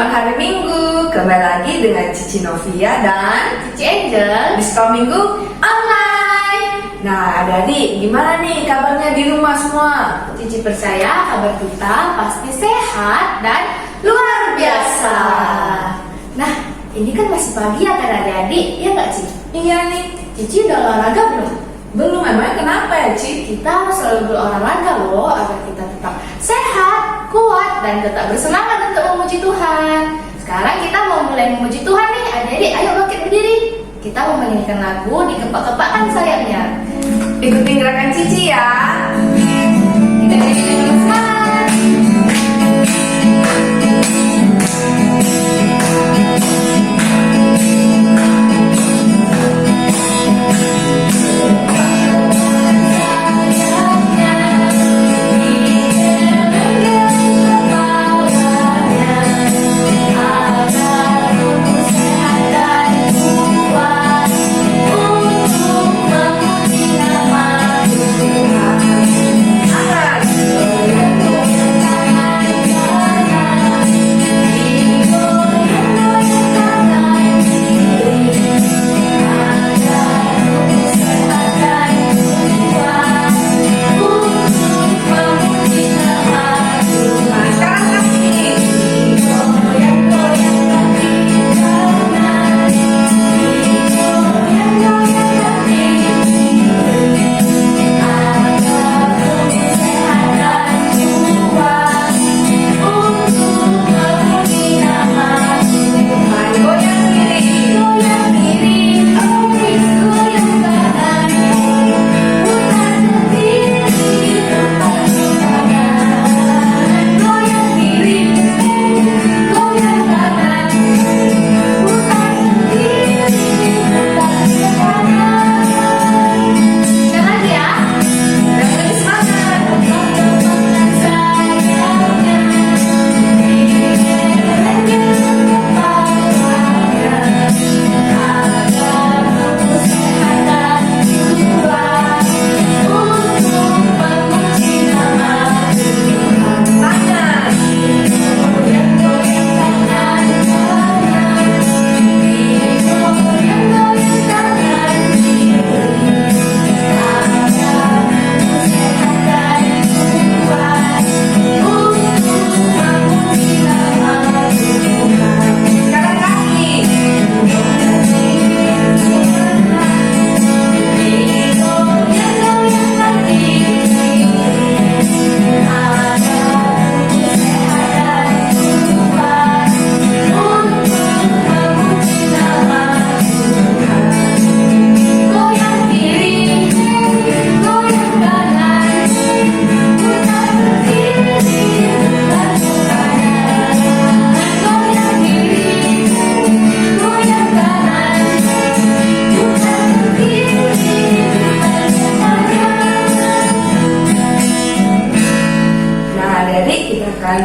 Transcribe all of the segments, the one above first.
Selamat hari Minggu. Kembali lagi dengan Cici Novia dan Cici Angel di Sekolah Minggu Online. Nah, adik-adik, gimana nih kabarnya di rumah semua? Cici percaya kabar kita pasti sehat dan luar biasa. Nah, ini kan masih pagi ya kan adik-adik, ya nggak Cici? Iya nih. Cici udah olahraga belum? Belum, emangnya kenapa ya, Ci? Kita harus selalu berolahraga loh agar kita tetap sehat, kuat, dan tetap bersemangat untuk memuji Tuhan. Sekarang kita mau mulai memuji Tuhan nih, adik-adik. Ayo bangkit berdiri. Kita mau menyanyikan lagu dikepak-kepakkan sayapnya. Ikutin gerakan Cici ya. Kita nyanyi dengan semangat.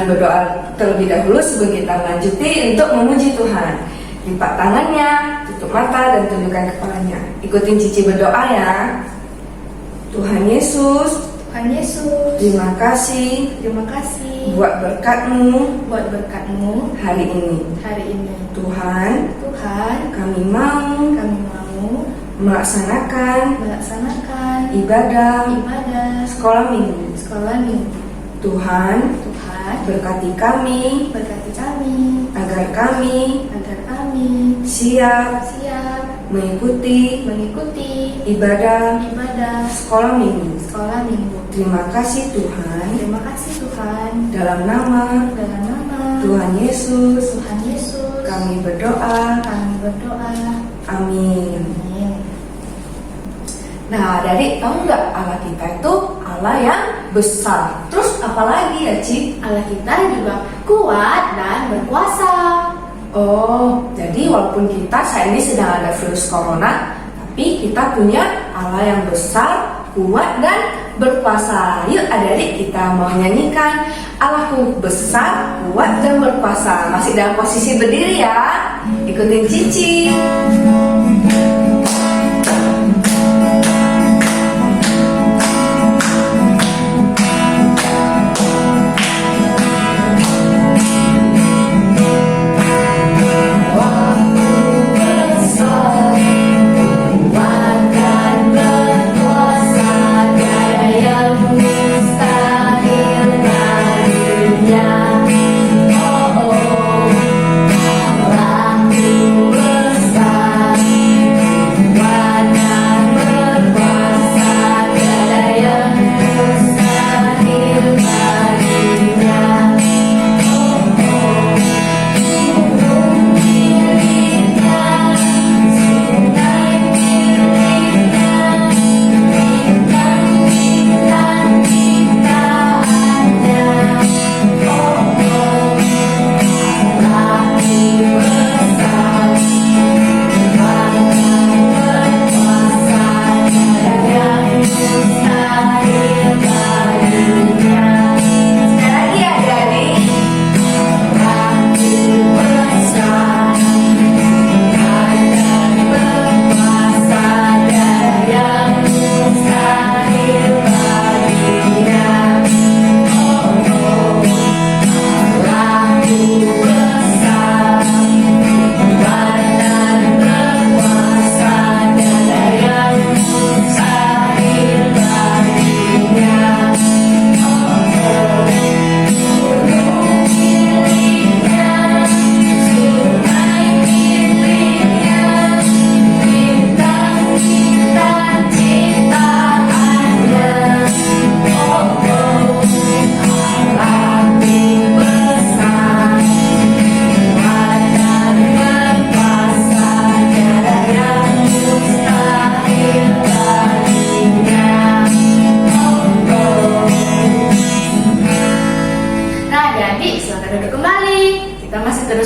Berdoa terlebih dahulu sebelum kita lanjuti untuk memuji Tuhan. Lipat tangannya, tutup mata dan tundukkan kepalanya. Ikutin Cici berdoa ya. Tuhan Yesus, terima kasih buat berkat-Mu hari ini. Tuhan, kami mau melaksanakan ibadah sekolah minggu. Tuhan, berkati kami agar kami siap mengikuti ibadah sekolah minggu. Terima kasih Tuhan. Dalam nama Tuhan Yesus kami berdoa. Amin. Nah, adik tahu nggak Allah kita itu Allah yang besar. Terus apalagi ya, Ci? Allah kita juga kuat dan berkuasa. Oh, jadi walaupun kita saat ini sedang ada virus corona, tapi kita punya Allah yang besar, kuat dan berkuasa. Yuk adik-adik kita mau nyanyikan Allahku besar, kuat dan berkuasa. Masih dalam posisi berdiri ya. Ikutin Cici.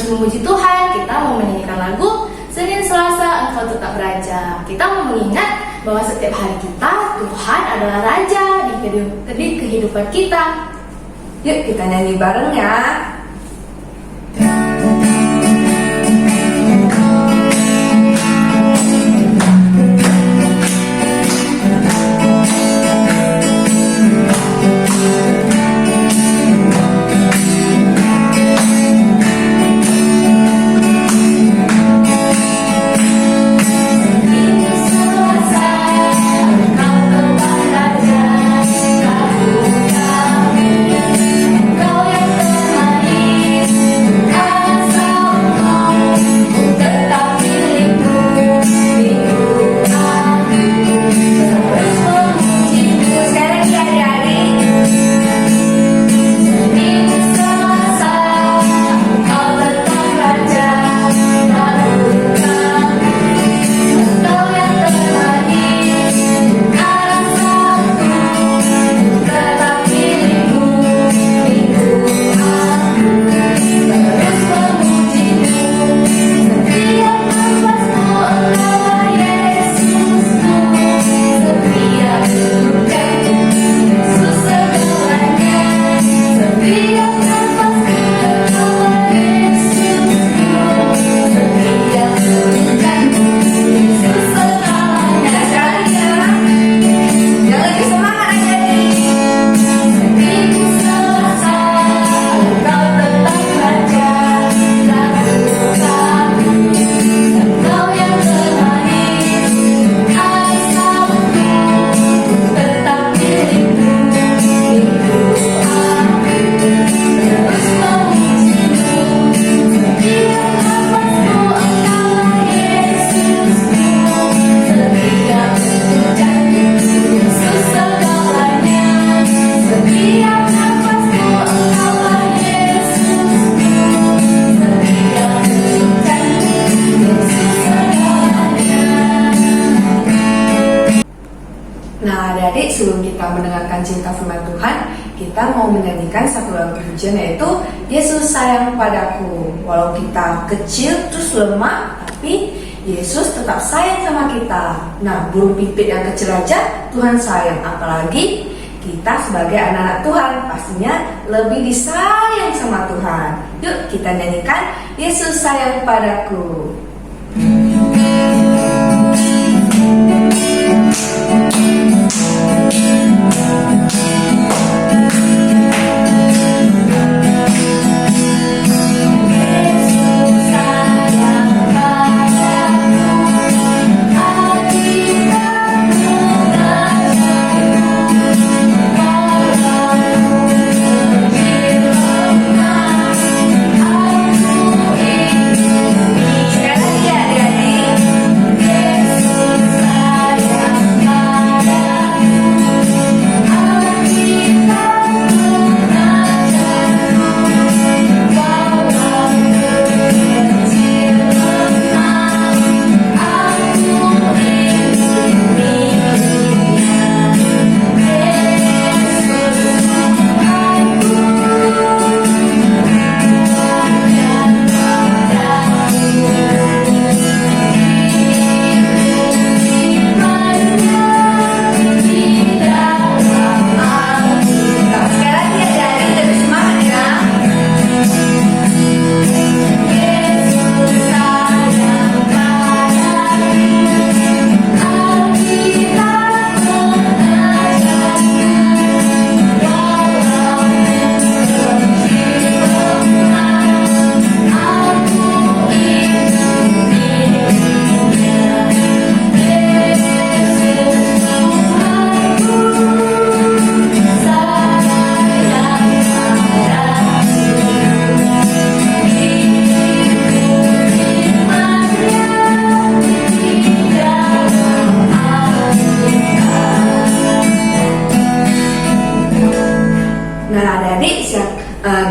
terus memuji Tuhan, kita mau menyanyikan lagu Senin Selasa Engkau Tetap Raja. Kita mau mengingat bahwa setiap hari kita, Tuhan adalah Raja di kehidupan kita. Yuk kita nyanyi bareng ya. Nah, adik-adik, sebelum kita mendengarkan cerita firman Tuhan, kita mau menyanyikan satu lagu pujian, yaitu Yesus sayang padaku. Walau kita kecil terus lemah, tapi Yesus tetap sayang sama kita. Nah, burung pipit yang kecil aja Tuhan sayang, apalagi kita sebagai anak-anak Tuhan pastinya lebih disayang sama Tuhan. Yuk kita nyanyikan Yesus sayang padaku.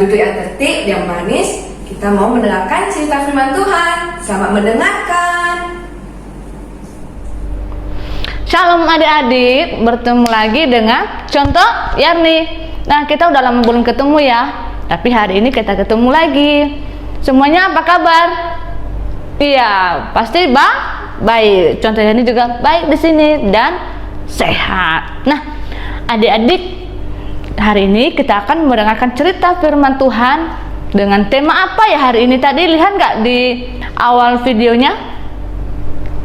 Duduk yang tertib, yang manis. Kita mau mendengarkan cerita firman Tuhan. Selamat mendengarkan. Shalom adik-adik, bertemu lagi dengan Contoh Yarni. Nah, kita udah lama belum ketemu ya, tapi hari ini kita ketemu lagi. Semuanya apa kabar? Iya, pasti baik. Contohnya ini juga baik di sini dan sehat. Nah, adik-adik, hari ini kita akan mendengarkan cerita firman Tuhan dengan tema apa ya hari ini? Tadi lihat nggak di awal videonya?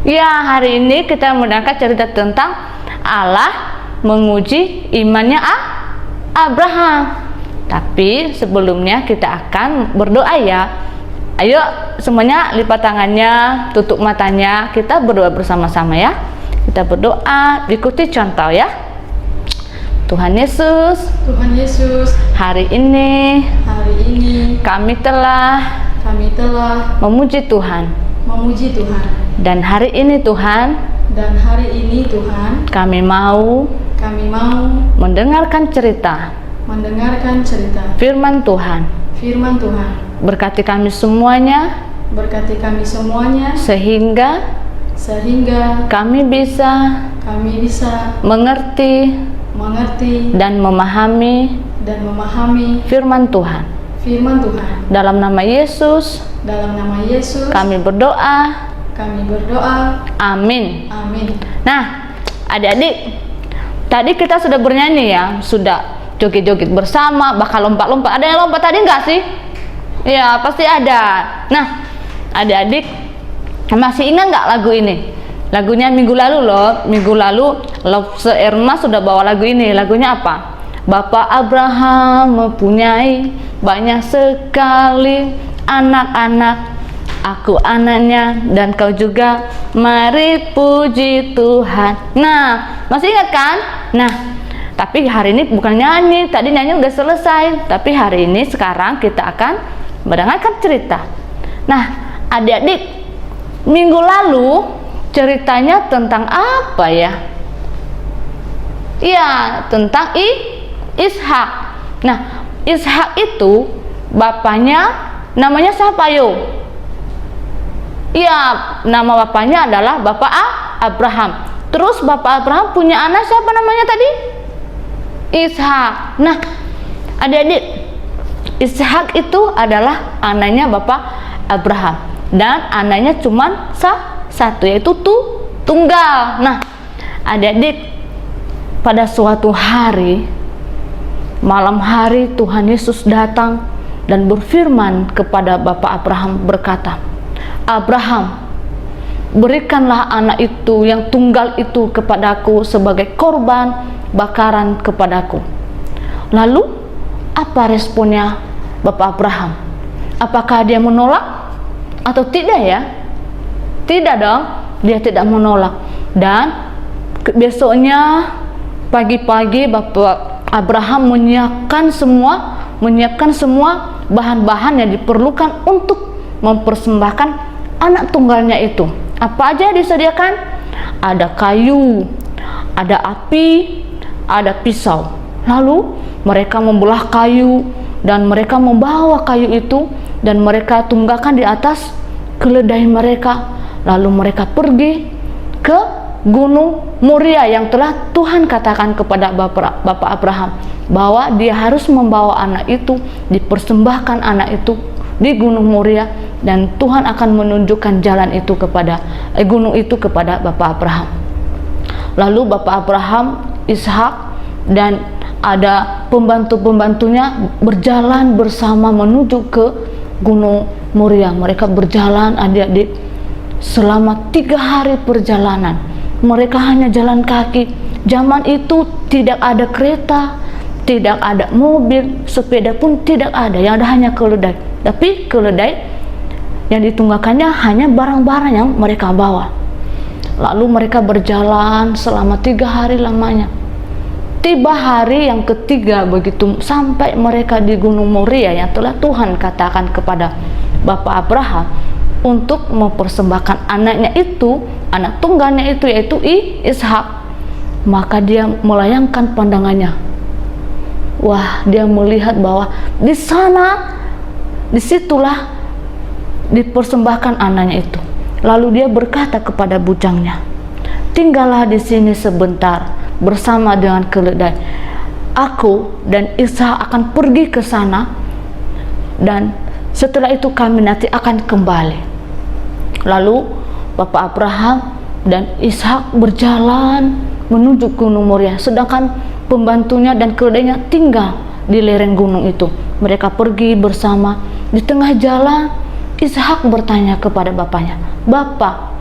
Ya, hari ini kita mendengarkan cerita tentang Allah menguji imannya Abraham. Tapi sebelumnya kita akan berdoa ya. Ayo semuanya lipat tangannya, tutup matanya, kita berdoa bersama-sama ya. Kita berdoa, ikuti contoh ya. Tuhan Yesus, hari ini kami telah memuji Tuhan. Dan hari ini Tuhan, kami mau mendengarkan cerita firman Tuhan. Berkati kami semuanya, sehingga kami bisa mengerti dan memahami firman Tuhan. Dalam nama Yesus kami berdoa. Amin. Nah, adik-adik, tadi kita sudah bernyanyi ya, sudah joget-joget bersama, bakal lompat-lompat. Ada yang lompat tadi enggak sih? Ya, pasti ada. Nah, adik-adik masih ingat nggak lagu ini? Lagunya minggu lalu loh. Minggu lalu Love Erma sudah bawa lagu ini. Lagunya apa? Bapak Abraham mempunyai banyak sekali anak-anak. Aku anaknya dan kau juga, mari puji Tuhan. Nah, masih ingat kan? Nah, tapi hari ini bukan nyanyi. Tadi nyanyi udah selesai. Tapi hari ini sekarang kita akan mendengarkan cerita. Nah, adik-adik, minggu lalu ceritanya tentang apa ya? Iya, tentang Ishak. Nah, Ishak itu bapaknya namanya siapa yuk? Iya, nama bapaknya adalah Bapak Abraham. Terus Bapak Abraham punya anak siapa namanya tadi? Ishak. Nah, adik-adik, Ishak itu adalah anaknya Bapak Abraham. Dan anaknya cuma satu, yaitu tunggal. Nah, adik-adik, pada suatu hari, malam hari, Tuhan Yesus datang dan berfirman kepada Bapak Abraham, berkata, Abraham, berikanlah anak itu yang tunggal itu kepadaku sebagai korban bakaran kepadaku. Lalu apa responnya Bapak Abraham? Apakah dia menolak atau tidak ya? Tidak dong, dia tidak menolak. Dan besoknya pagi-pagi Bapak Abraham menyiapkan semua bahan-bahan yang diperlukan untuk mempersembahkan anak tunggalnya itu. Apa aja disediakan? Ada kayu, ada api, ada pisau. Lalu mereka membelah kayu dan mereka membawa kayu itu dan mereka tunggakan di atas keledai mereka. Lalu mereka pergi ke Gunung Moria yang telah Tuhan katakan kepada Bapak Abraham bahwa dia harus membawa anak itu, dipersembahkan anak itu di Gunung Moria, dan Tuhan akan menunjukkan jalan itu kepada gunung itu kepada Bapak Abraham. Lalu Bapak Abraham, Ishak dan ada pembantu-pembantunya berjalan bersama menuju ke Gunung Moria. Mereka berjalan adik-adik selama 3 hari perjalanan. Mereka hanya jalan kaki. Zaman itu tidak ada kereta, tidak ada mobil, sepeda pun tidak ada. Yang ada hanya keledai. Tapi keledai yang ditunggakannya hanya barang-barang yang mereka bawa. Lalu mereka berjalan selama 3 hari lamanya. Tiba hari yang ketiga, begitu sampai mereka di Gunung Moria yang telah Tuhan katakan kepada Bapak Abraham untuk mempersembahkan anaknya itu, anak tunggalnya itu, yaitu Ishak. Maka dia melayangkan pandangannya. Wah, dia melihat bahwa di sana, disitulah dipersembahkan anaknya itu. Lalu dia berkata kepada bujangnya, tinggallah di sini sebentar bersama dengan keledai. Aku dan Ishak akan pergi ke sana, dan Setelah itu kami nanti akan kembali. Lalu Bapak Abraham dan Ishak berjalan menuju Gunung Moria, sedangkan pembantunya dan keledainya tinggal di lereng gunung itu. Mereka pergi bersama. Di tengah jalan, Ishak bertanya kepada bapaknya, "Bapak,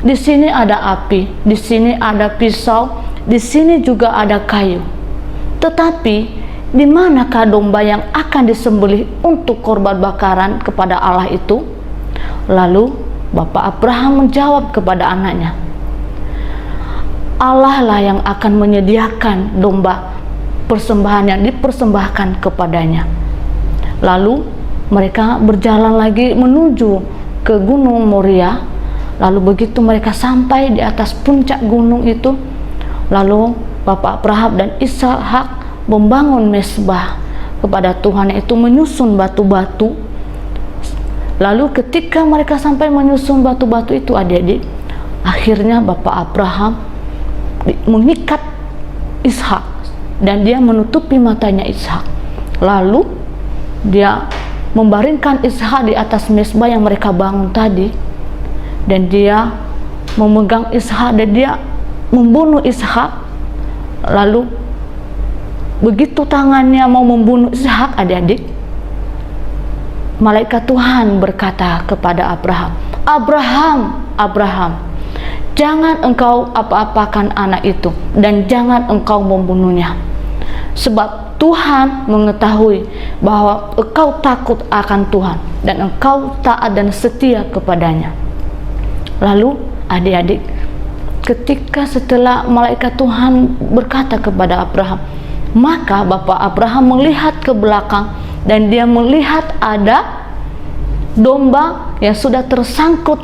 di sini ada api, di sini ada pisau, di sini juga ada kayu. Tetapi di manakah domba yang akan disembelih untuk korban bakaran kepada Allah itu?" Lalu Bapak Abraham menjawab kepada anaknya, "Allah lah yang akan menyediakan domba persembahan yang dipersembahkan kepadanya." Lalu mereka berjalan lagi menuju ke Gunung Moria. Lalu begitu mereka sampai di atas puncak gunung itu, lalu Bapak Abraham dan Ishak membangun mezbah kepada Tuhan, yaitu menyusun batu-batu. Lalu ketika mereka sampai menyusun batu-batu itu, adik-adik, akhirnya Bapak Abraham mengikat Ishak dan dia menutupi matanya Ishak. Lalu dia membaringkan Ishak di atas mezbah yang mereka bangun tadi, dan dia memegang Ishak dan dia membunuh Ishak. Lalu begitu tangannya mau membunuh Ishak, adik-adik, malaikat Tuhan berkata kepada Abraham, "Abraham, Abraham, jangan engkau apa-apakan anak itu dan jangan engkau membunuhnya. Sebab Tuhan mengetahui bahwa engkau takut akan Tuhan dan engkau taat dan setia kepadanya." Lalu adik-adik, ketika setelah malaikat Tuhan berkata kepada Abraham, maka Bapak Abraham melihat ke belakang dan dia melihat ada domba yang sudah tersangkut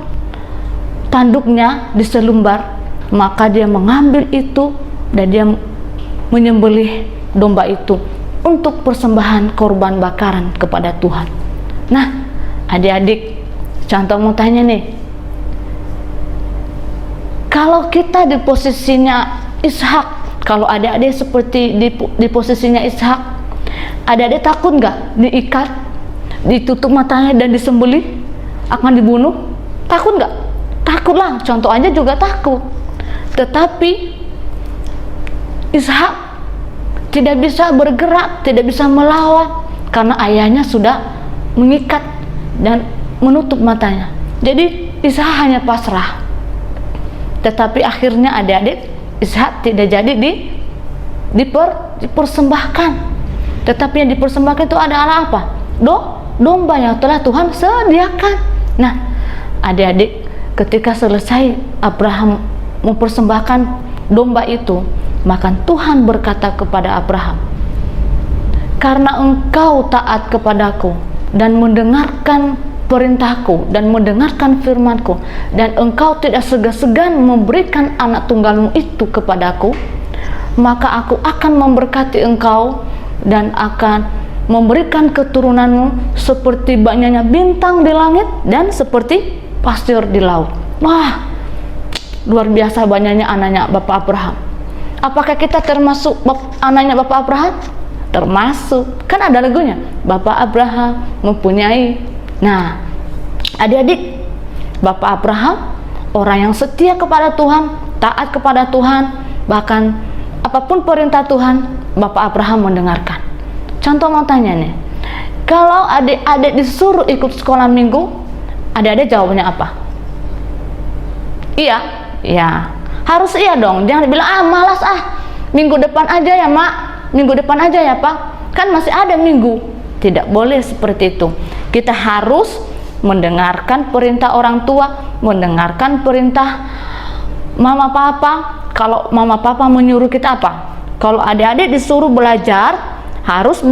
tanduknya di selumbar. Maka dia mengambil itu dan dia menyembelih domba itu untuk persembahan korban bakaran kepada Tuhan. Nah, adik-adik, contoh mau tanya nih, kalau kita di posisinya Ishak, kalau adik-adik seperti di posisinya Ishak, adik-adik takut nggak diikat, ditutup matanya dan disembelih, akan dibunuh? Takut nggak? Takut lah, contoh aja juga takut. Tetapi Ishak tidak bisa bergerak, tidak bisa melawan karena ayahnya sudah mengikat dan menutup matanya. Jadi Ishak hanya pasrah. Tetapi akhirnya adik-adik, Ishak tidak jadi dipersembahkan. Tetapi yang dipersembahkan itu adalah apa? Domba yang telah Tuhan sediakan. Nah, adik-adik, ketika selesai Abraham mempersembahkan domba itu, maka Tuhan berkata kepada Abraham, "Karena engkau taat kepadaku dan mendengarkan perintahku dan mendengarkan firmanku, dan engkau tidak segan-segan memberikan anak tunggalmu itu kepadaku, maka aku akan memberkati engkau dan akan memberikan keturunanmu seperti banyaknya bintang di langit dan seperti pasir di laut." Wah, luar biasa banyaknya anaknya Bapak Abraham. Apakah kita termasuk anaknya Bapak Abraham? Termasuk. Kan ada lagunya, Bapak Abraham mempunyai. Nah, adik-adik, Bapak Abraham orang yang setia kepada Tuhan, taat kepada Tuhan, bahkan apapun perintah Tuhan, Bapak Abraham mendengarkan. Contoh mau tanya nih, kalau adik-adik disuruh ikut sekolah minggu, adik-adik jawabnya apa? Iya, iya. Harus iya dong, jangan bilang malas minggu depan aja ya mak, minggu depan aja ya pak, kan masih ada minggu. Tidak boleh seperti itu. Kita harus mendengarkan perintah orang tua, mendengarkan perintah mama papa. Kalau mama papa menyuruh kita apa? Kalau adik-adik disuruh belajar, harus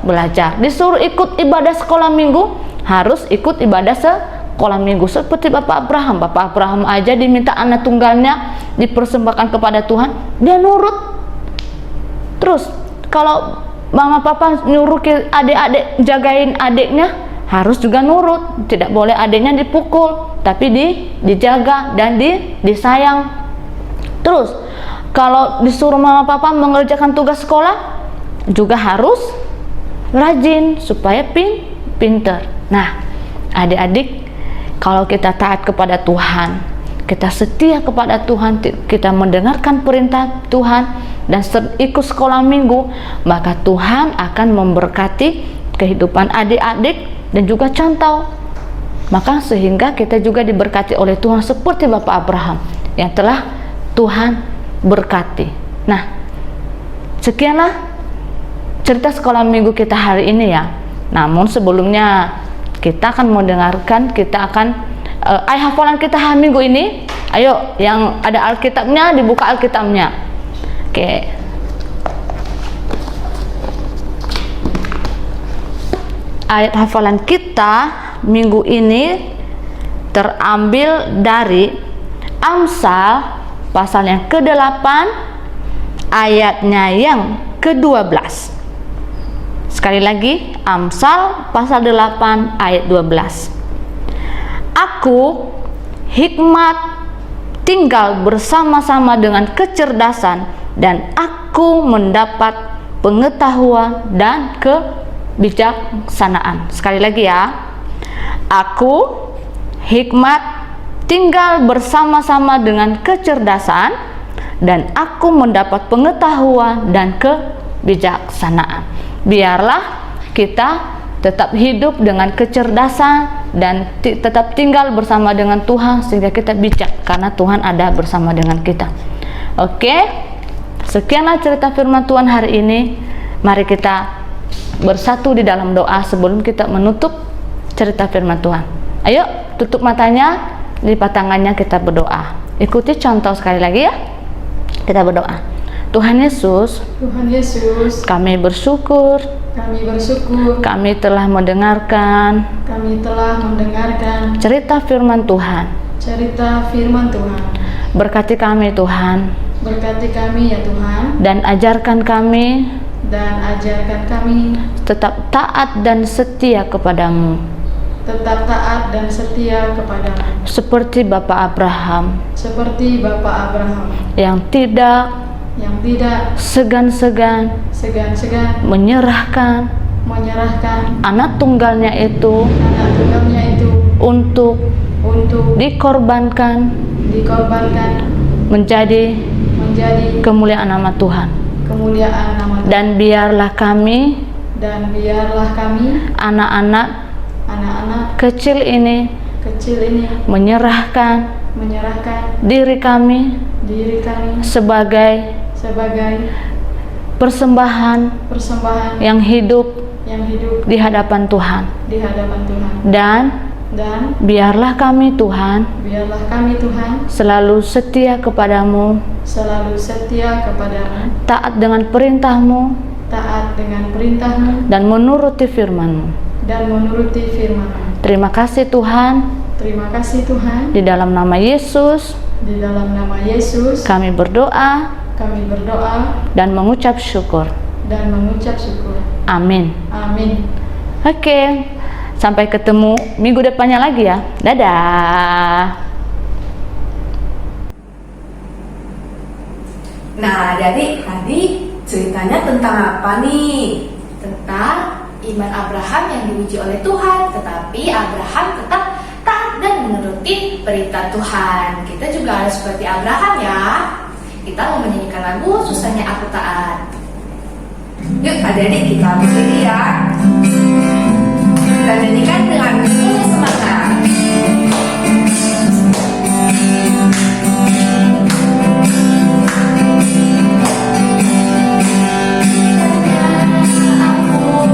belajar. Disuruh ikut ibadah sekolah minggu, harus ikut ibadah sekolah minggu. Seperti Bapak Abraham. Bapak Abraham aja diminta anak tunggalnya dipersembahkan kepada Tuhan, dia nurut. Terus kalau mama papa nyuruh adik-adik jagain adiknya, harus juga nurut. Tidak boleh adiknya dipukul, tapi dijaga dan disayang. Terus kalau disuruh mama papa mengerjakan tugas sekolah, juga harus rajin supaya pinter. Nah, adik-adik, kalau kita taat kepada Tuhan, kita setia kepada Tuhan, kita mendengarkan perintah Tuhan dan ikut sekolah minggu, maka Tuhan akan memberkati kehidupan adik-adik dan juga cantau. Maka sehingga kita juga diberkati oleh Tuhan seperti Bapak Abraham yang telah Tuhan berkati. Nah, sekianlah cerita sekolah minggu kita hari ini ya. Namun sebelumnya kita akan mendengarkan, kita akan ayat hafalan kita hari minggu ini. Ayo, yang ada Alkitabnya dibuka Alkitabnya. Oke. Ayat hafalan kita minggu ini terambil dari Amsal pasal yang ke-8 ayatnya yang ke-12. Sekali lagi, Amsal pasal 8 ayat 12. Aku hikmat tinggal bersama-sama dengan kecerdasan, dan aku mendapat pengetahuan dan kebijaksanaan. Sekali lagi ya, aku hikmat tinggal bersama-sama dengan kecerdasan, dan aku mendapat pengetahuan dan kebijaksanaan. Biarlah kita tetap hidup dengan kecerdasan dan tetap tinggal bersama dengan Tuhan sehingga kita bijak, karena Tuhan ada bersama dengan kita. Oke, sekianlah cerita firman Tuhan hari ini. Mari kita bersatu di dalam doa sebelum kita menutup cerita firman Tuhan. Ayo, tutup matanya, lipat tangannya, kita berdoa. Ikuti contoh sekali lagi ya. Kita berdoa. Tuhan Yesus, kami bersyukur kami telah mendengarkan cerita firman Tuhan. Berkati kami Tuhan, ya Tuhan, dan ajarkan kami tetap taat dan setia kepadamu, seperti Bapak Abraham yang tidak segan-segan menyerahkan anak tunggalnya itu untuk dikorbankan menjadi kemuliaan nama Tuhan. Dan biarlah kami anak-anak kecil ini menyerahkan diri kami sebagai persembahan yang hidup di hadapan Tuhan. Dan biarlah kami Tuhan selalu setia kepadamu, taat dengan perintahmu, dan menuruti firman-Mu. Terima kasih Tuhan. Di dalam nama Yesus kami berdoa dan mengucap syukur. Amin. Oke, sampai ketemu minggu depannya lagi ya. Dadah. Nah, jadi tadi ceritanya tentang apa nih? Tentang iman Abraham yang diuji oleh Tuhan, tetapi Abraham tetap taat dan menuruti perintah Tuhan. Kita juga harus seperti Abraham ya. Kita mau menyanyikan lagu Susahnya Aku Taat. Yuk adik-adik kita berdiri ya. Kita nyanyikan dengan penuh semangat. Aku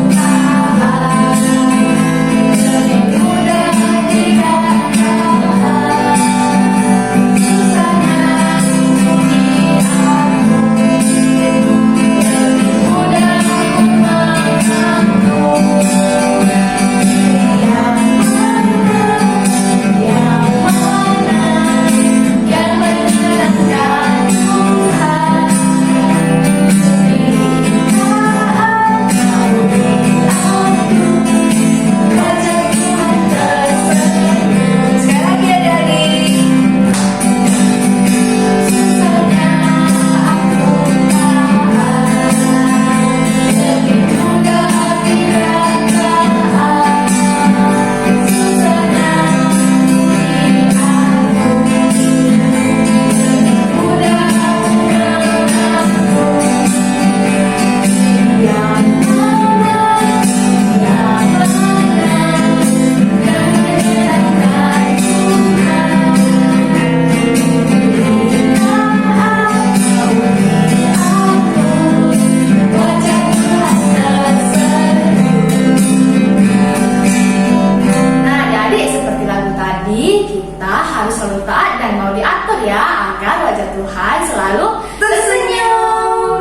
harus selalu taat dan mau diatur ya, agar wajah Tuhan selalu tersenyum.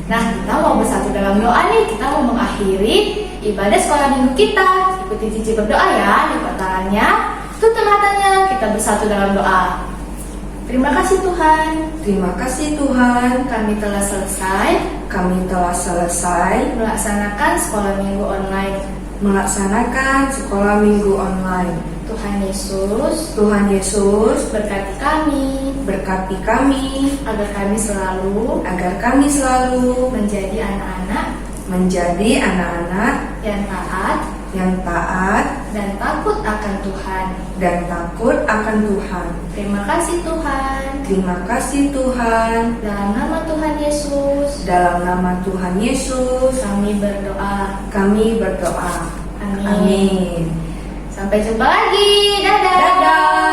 Nah, kita mau bersatu dalam doa nih. Kita mau mengakhiri ibadah sekolah minggu kita. Ikuti Cici berdoa ya, lipat tangannya, tutup matanya, kita bersatu dalam doa. Terima kasih Tuhan, Terima kasih Tuhan, kami telah selesai kami telah selesai melaksanakan sekolah minggu online. melaksanakan sekolah minggu online. Tuhan Yesus Tuhan Yesus berkati kami, berkati kami agar kami selalu menjadi anak-anak menjadi anak-anak yang taat yang taat dan takut akan Tuhan. dan takut akan Tuhan. Terima kasih Tuhan. Terima kasih Tuhan. Dalam nama Tuhan Yesus, Dalam nama Tuhan Yesus, kami berdoa. kami berdoa. Amin. Amin. Sampai jumpa lagi. Dadah. Dadah.